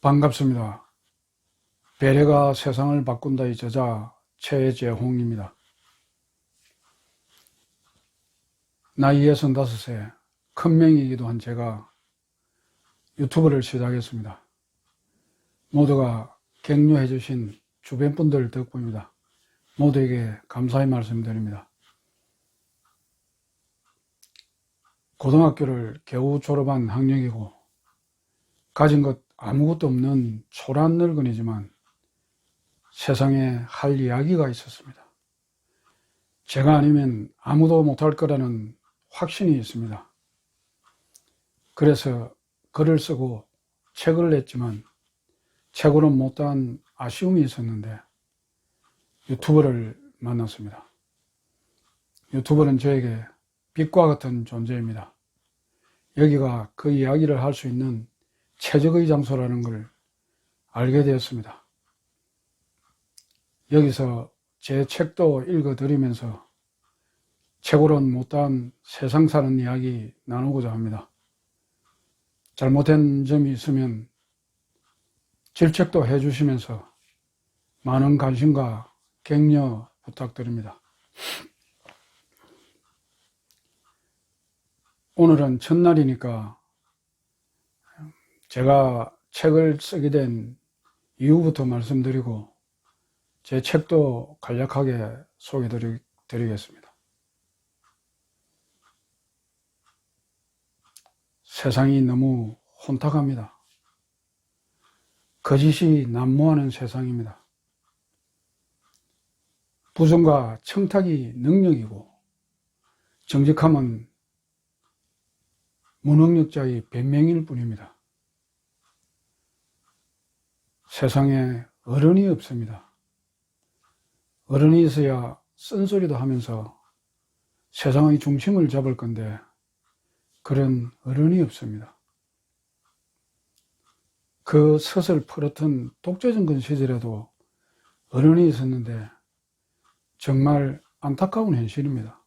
반갑습니다. 배려가 세상을 바꾼다의 저자 최재홍입니다. 나이 65세 큰 명이기도 한 제가 유튜브를 시작했습니다. 모두가 격려해 주신 주변 분들 덕분입니다. 모두에게 감사의 말씀드립니다. 고등학교를 겨우 졸업한 학력이고 가진 것 아무것도 없는 초라한 늙은이지만 세상에 할 이야기가 있었습니다. 제가 아니면 아무도 못할 거라는 확신이 있습니다. 그래서 글을 쓰고 책을 냈지만 책으로는 못다한 아쉬움이 있었는데 유튜브를 만났습니다. 유튜브는 저에게 빛과 같은 존재입니다. 여기가 그 이야기를 할 수 있는 최적의 장소라는 걸 알게 되었습니다. 여기서 제 책도 읽어드리면서 책으로는 못다한 세상 사는 이야기 나누고자 합니다. 잘못된 점이 있으면 질책도 해주시면서 많은 관심과 격려 부탁드립니다. 오늘은 첫날이니까 제가 책을 쓰게 된 이유부터 말씀드리고 제 책도 간략하게 소개드리겠습니다. 세상이 너무 혼탁합니다. 거짓이 난무하는 세상입니다. 부정과 청탁이 능력이고 정직함은 무능력자의 변명일 뿐입니다. 세상에 어른이 없습니다. 어른이 있어야 쓴소리도 하면서 세상의 중심을 잡을 건데 그런 어른이 없습니다. 그 섯을 풀었던 독재정권 시절에도 어른이 있었는데 정말 안타까운 현실입니다.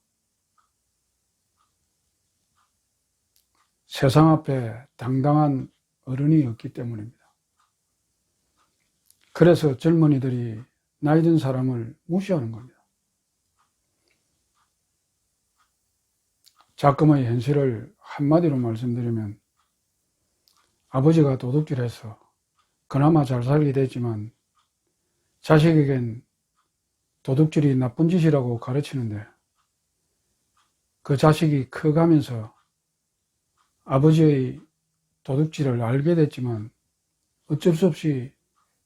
세상 앞에 당당한 어른이 없기 때문입니다. 그래서 젊은이들이 나이 든 사람을 무시하는 겁니다. 작금의 현실을 한마디로 말씀드리면 아버지가 도둑질해서 그나마 잘 살게 됐지만 자식에겐 도둑질이 나쁜 짓이라고 가르치는데 그 자식이 커가면서 아버지의 도둑질을 알게 됐지만 어쩔 수 없이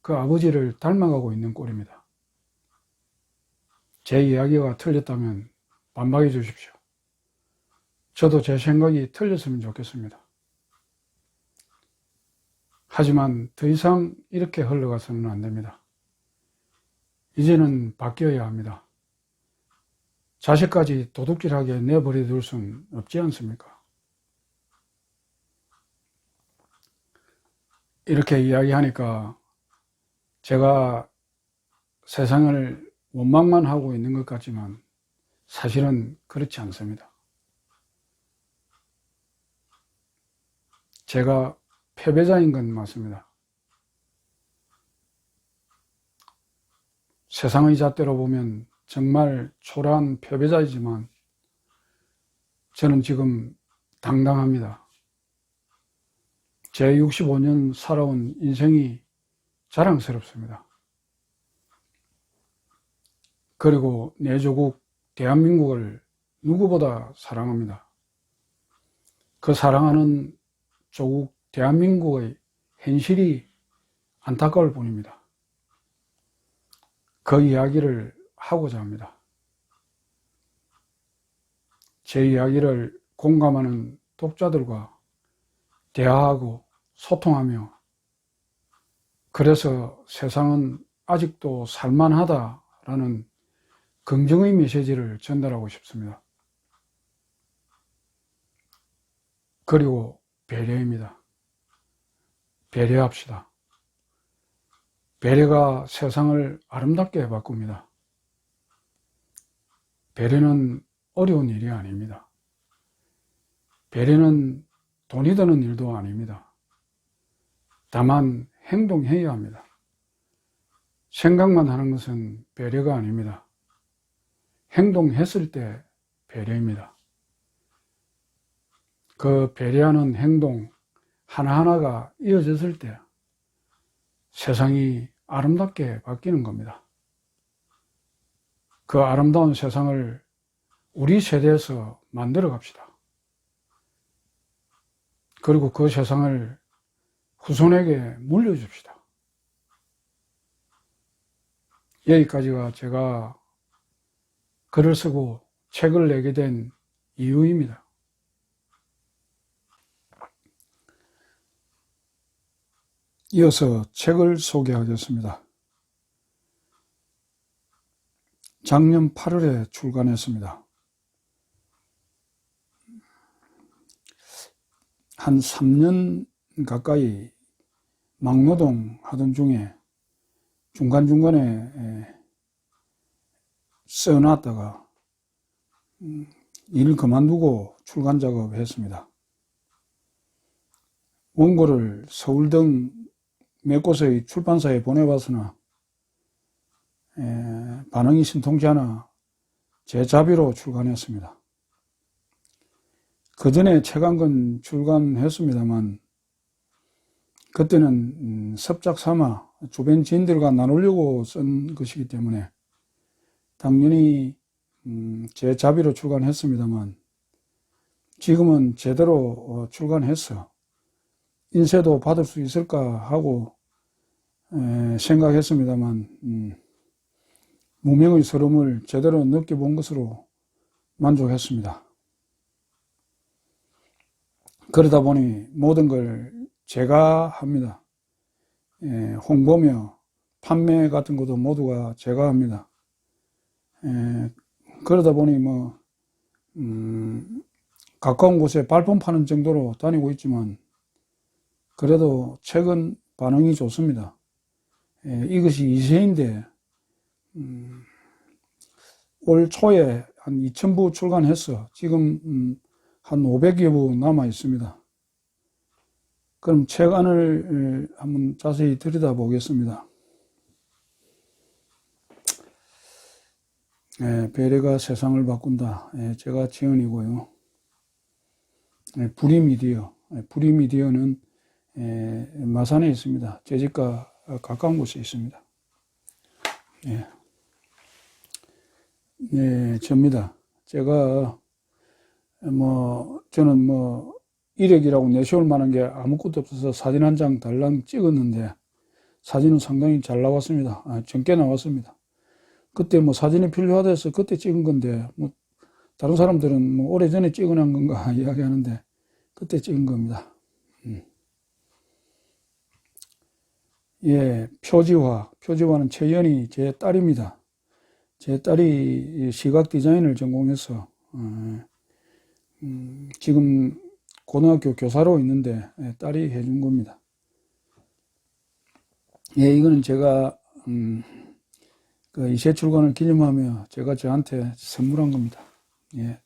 그 아버지를 닮아가고 있는 꼴입니다. 제 이야기가 틀렸다면 반박해 주십시오. 저도 제 생각이 틀렸으면 좋겠습니다. 하지만 더 이상 이렇게 흘러가서는 안 됩니다. 이제는 바뀌어야 합니다. 자식까지 도둑질하게 내버려 둘 수는 없지 않습니까? 이렇게 이야기하니까 제가 세상을 원망만 하고 있는 것 같지만 사실은 그렇지 않습니다. 제가 패배자인 건 맞습니다. 세상의 잣대로 보면 정말 초라한 패배자이지만 저는 지금 당당합니다. 제 65년 살아온 인생이 자랑스럽습니다. 그리고 내 조국 대한민국을 누구보다 사랑합니다. 그 사랑하는 조국 대한민국의 현실이 안타까울 뿐입니다. 그 이야기를 하고자 합니다. 제 이야기를 공감하는 독자들과 대화하고 소통하며 그래서 세상은 아직도 살만하다라는 긍정의 메시지를 전달하고 싶습니다. 그리고 배려입니다. 배려합시다. 배려가 세상을 아름답게 바꿉니다. 배려는 어려운 일이 아닙니다. 배려는 돈이 드는 일도 아닙니다. 다만 행동해야 합니다. 생각만 하는 것은 배려가 아닙니다. 행동했을 때 배려입니다. 그 배려하는 행동 하나하나가 이어졌을 때 세상이 아름답게 바뀌는 겁니다. 그 아름다운 세상을 우리 세대에서 만들어 갑시다. 그리고 그 세상을 후손에게 물려줍시다. 여기까지가 제가 글을 쓰고 책을 내게 된 이유입니다. 이어서 책을 소개하겠습니다. 작년 8월에 출간했습니다. 한 3년 가까이 막노동 하던 중에 중간중간에 써놨다가 일을 그만두고 출간 작업했습니다. 원고를 서울 등 몇 곳의 출판사에 보내봤으나 반응이 신통치 않아 제 자비로 출간했습니다. 그 전에 책 한 권 출간했습니다만 그때는 섭작 삼아 주변 지인들과 나누려고 쓴 것이기 때문에 당연히 제 자비로 출간했습니다만 지금은 제대로 출간해서 인쇄도 받을 수 있을까 하고 생각했습니다만 무명의 서름을 제대로 느껴본 것으로 만족했습니다. 그러다 보니 모든 걸 제가 합니다. 홍보며 판매 같은 것도 모두가 제가 합니다. 그러다 보니 가까운 곳에 발품 파는 정도로 다니고 있지만 그래도 책은 반응이 좋습니다. 이것이 2세인데 올 초에 한 2000부 출간해서 지금 한 500여 부 남아 있습니다. 그럼 책 안을 한번 자세히 들여다보겠습니다. 배려가 세상을 바꾼다. 제가 지은이고요. 부리미디어. 부리미디어는 마산에 있습니다. 제 집과 가까운 곳에 있습니다. 접니다. 제가 저는 이력이라고 내세울 만한 게 아무것도 없어서 사진 한 장 달랑 찍었는데 사진은 상당히 잘 나왔습니다. 젊게 나왔습니다. 그때 사진이 필요하다 해서 그때 찍은 건데 다른 사람들은 오래전에 찍어놓은 건가 이야기하는데 그때 찍은 겁니다. 표지화는 최연이 제 딸입니다. 제 딸이 시각 디자인을 전공해서 지금 고등학교 교사로 있는데 딸이 해준 겁니다. 이거는 제가 그 이세 출간을 기념하며 제가 저한테 선물한 겁니다.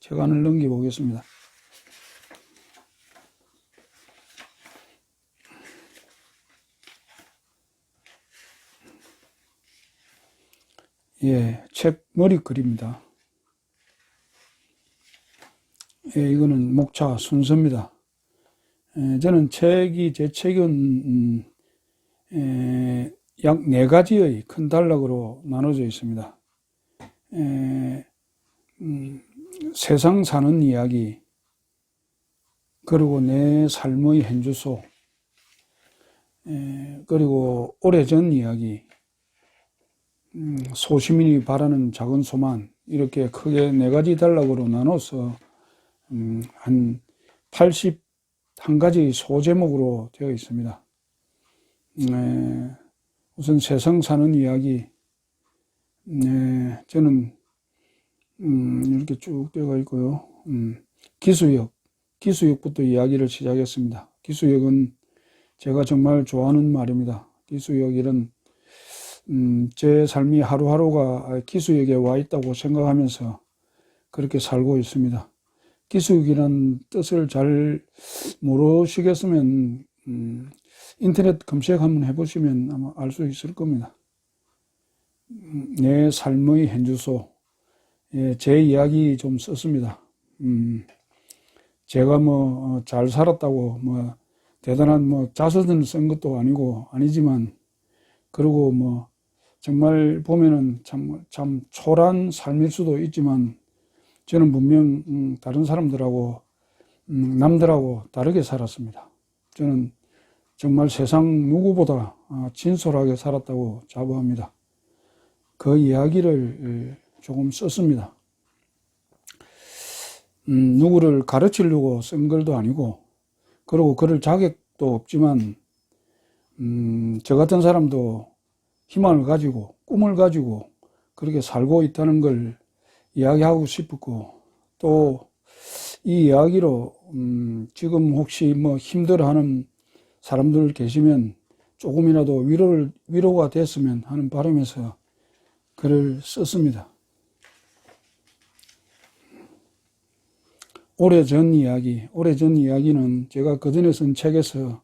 책 안을 넘겨보겠습니다. 책 머리글입니다. 이거는 목차 순서입니다. 저는 제 책은 약 4가지의 큰 단락으로 나눠져 있습니다. 세상 사는 이야기, 그리고 내 삶의 현주소, 그리고 오래전 이야기, 소시민이 바라는 작은 소망, 이렇게 크게 4가지 단락으로 나눠서 한 81가지 소제목으로 되어 있습니다. 우선 세상 사는 이야기, 저는 이렇게 쭉 되어 있고요. 기수역부터 이야기를 시작했습니다. 기수역은 제가 정말 좋아하는 말입니다. 기수역이란 제 삶이 하루하루가 기수역에 와 있다고 생각하면서 그렇게 살고 있습니다. 기수역이란 뜻을 잘 모르시겠으면 인터넷 검색 한번 해보시면 아마 알 수 있을 겁니다. 내 삶의 현주소, 예, 제 이야기 좀 썼습니다. 제가 뭐 잘 살았다고 뭐 대단한 뭐 자서전을 쓴 것도 아니지만, 그리고 뭐 정말 보면은 참 초라한 삶일 수도 있지만, 저는 분명 다른 사람들하고 남들하고 다르게 살았습니다. 저는 정말 세상 누구보다 진솔하게 살았다고 자부합니다. 그 이야기를 조금 썼습니다. 누구를 가르치려고 쓴 글도 아니고, 그리고 그럴 자격도 없지만, 저 같은 사람도 희망을 가지고 꿈을 가지고 그렇게 살고 있다는 걸 이야기하고 싶었고, 또 이 이야기로 지금 혹시 뭐 힘들어하는 사람들 계시면 조금이라도 위로가 됐으면 하는 바람에서 글을 썼습니다. 오래전 이야기는 제가 그전에 쓴 책에서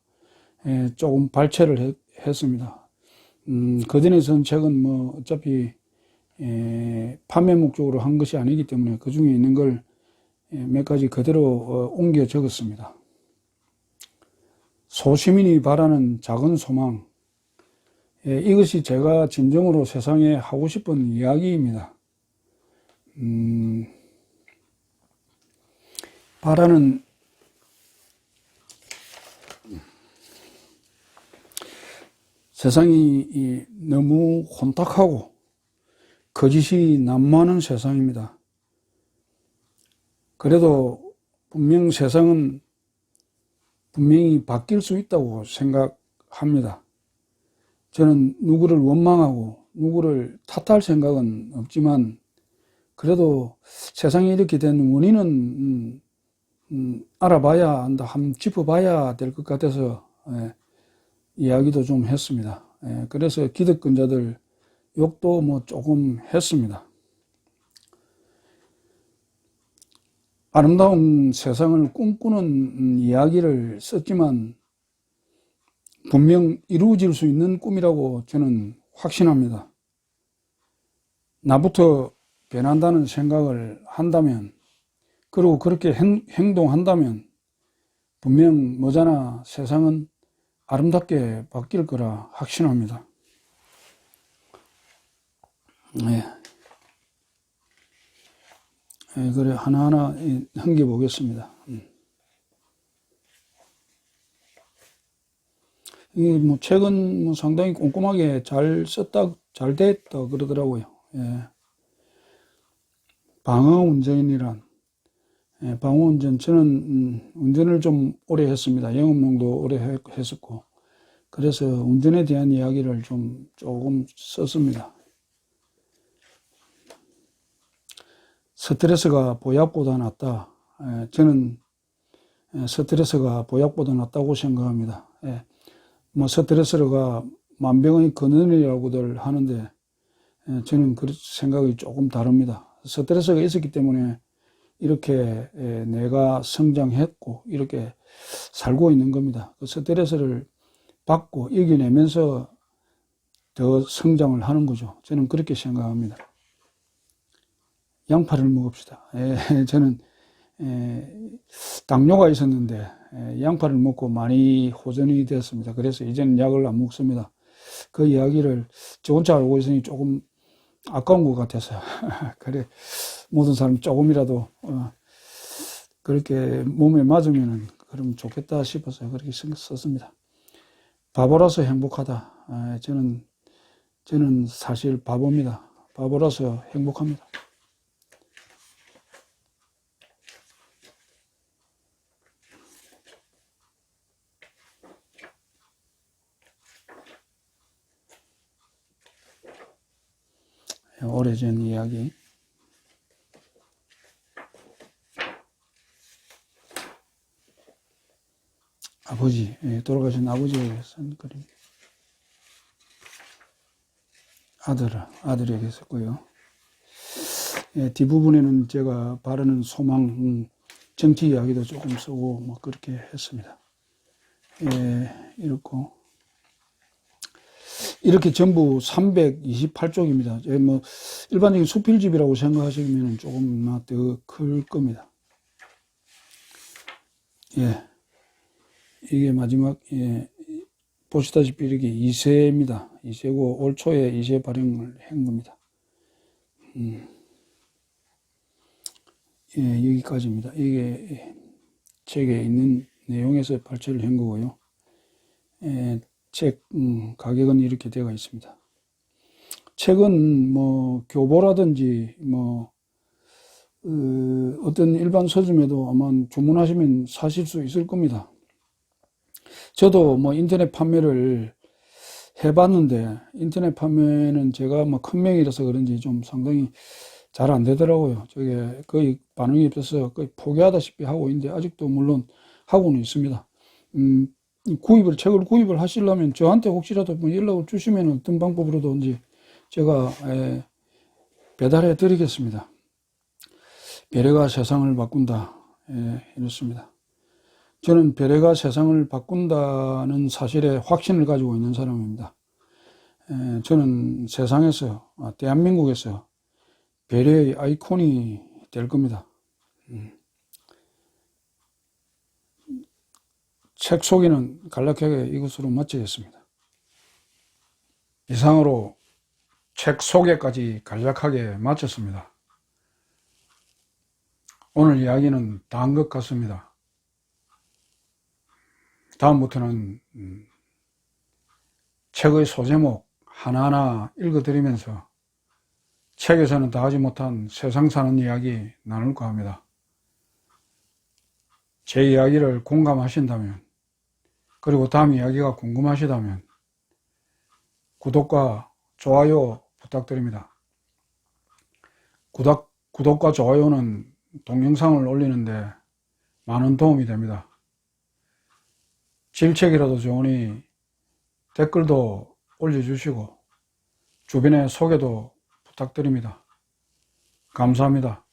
조금 발췌를 했습니다. 그전에 쓴 책은 뭐 어차피 판매 목적으로 한 것이 아니기 때문에 그 중에 있는 걸 몇 가지 그대로 옮겨 적었습니다. 소시민이 바라는 작은 소망, 이것이 제가 진정으로 세상에 하고 싶은 이야기입니다. 바라는 세상이 너무 혼탁하고 거짓이 난무하는 세상입니다. 그래도 세상은 분명히 바뀔 수 있다고 생각합니다. 저는 누구를 원망하고 누구를 탓할 생각은 없지만, 그래도 세상에 이렇게 된 원인은 알아봐야 한다, 한번 짚어봐야 될 것 같아서 이야기도 좀 했습니다. 그래서 기득권자들 욕도 뭐 조금 했습니다. 아름다운 세상을 꿈꾸는 이야기를 썼지만 분명 이루어질 수 있는 꿈이라고 저는 확신합니다. 나부터 변한다는 생각을 한다면, 그리고 그렇게 행동한다면 분명 머지않아 세상은 아름답게 바뀔 거라 확신합니다. 네. 그래, 하나하나 넘겨보겠습니다. 이 뭐 책은 뭐 상당히 꼼꼼하게 잘 됐다 그러더라고요. 예. 방어운전이란, 방어운전, 저는 운전을 좀 오래 했습니다. 영업용도 오래 했었고, 그래서 운전에 대한 이야기를 조금 썼습니다. 스트레스가 보약보다 낫다. 저는 스트레스가 보약보다 낫다고 생각합니다. 뭐 스트레스가 만병의 근원이라고들 하는데, 저는 그 생각이 조금 다릅니다. 스트레스가 있었기 때문에 이렇게 내가 성장했고 이렇게 살고 있는 겁니다. 그 스트레스를 받고 이겨내면서 더 성장을 하는 거죠. 저는 그렇게 생각합니다. 양파를 먹읍시다. 저는 당뇨가 있었는데 양파를 먹고 많이 호전이 되었습니다. 그래서 이제는 약을 안 먹습니다. 그 이야기를 저 혼자 알고 있으니 조금 아까운 것 같아서 그래, 모든 사람 조금이라도 그렇게 몸에 맞으면 그럼 좋겠다 싶어서 그렇게 썼습니다. 바보라서 행복하다. 저는 사실 바보입니다. 바보라서 행복합니다. 오래전 이야기. 돌아가신 아버지에게 쓴 글입니다. 아들에게 썼고요. 뒷부분에는 제가 바라는 소망, 정치 이야기도 조금 쓰고 뭐 그렇게 했습니다. 이렇고 이렇게 전부 328쪽입니다. 뭐 일반적인 수필집이라고 생각하시면 조금 더 클 겁니다. 예, 이게 마지막, 예, 보시다시피 이렇게 2세입니다. 2세고 올 초에 2세 발행을 한 겁니다. 예, 여기까지입니다. 이게 책에 있는 내용에서 발췌를 한 거고요. 예, 책 가격은 이렇게 되어 있습니다. 책은 뭐 교보라든지 뭐 어떤 일반 서점에도 아마 주문하시면 사실 수 있을 겁니다. 저도 뭐 인터넷 판매를 해봤는데 인터넷 판매는 제가 뭐 큰 명이라서 그런지 좀 상당히 잘 안 되더라고요. 저게 거의 반응이 없어서 거의 포기하다시피 하고 있는데 아직도 물론 하고는 있습니다. 책을 구입을 하시려면 저한테 혹시라도 뭐 연락을 주시면 어떤 방법으로든지 제가 배달해 드리겠습니다. 배려가 세상을 바꾼다. 이렇습니다. 저는 배려가 세상을 바꾼다는 사실에 확신을 가지고 있는 사람입니다. 저는 세상에서, 대한민국에서 배려의 아이콘이 될 겁니다. 책 소개는 간략하게 이것으로 마치겠습니다. 이상으로 책 소개까지 간략하게 마쳤습니다. 오늘 이야기는 다 한 것 같습니다. 다음부터는 책의 소제목 하나하나 읽어드리면서 책에서는 다 하지 못한 세상 사는 이야기 나눌까 합니다. 제 이야기를 공감하신다면, 그리고 다음 이야기가 궁금하시다면 구독과 좋아요 부탁드립니다. 구독과 좋아요는 동영상을 올리는데 많은 도움이 됩니다. 질책이라도 좋으니 댓글도 올려주시고 주변에 소개도 부탁드립니다. 감사합니다.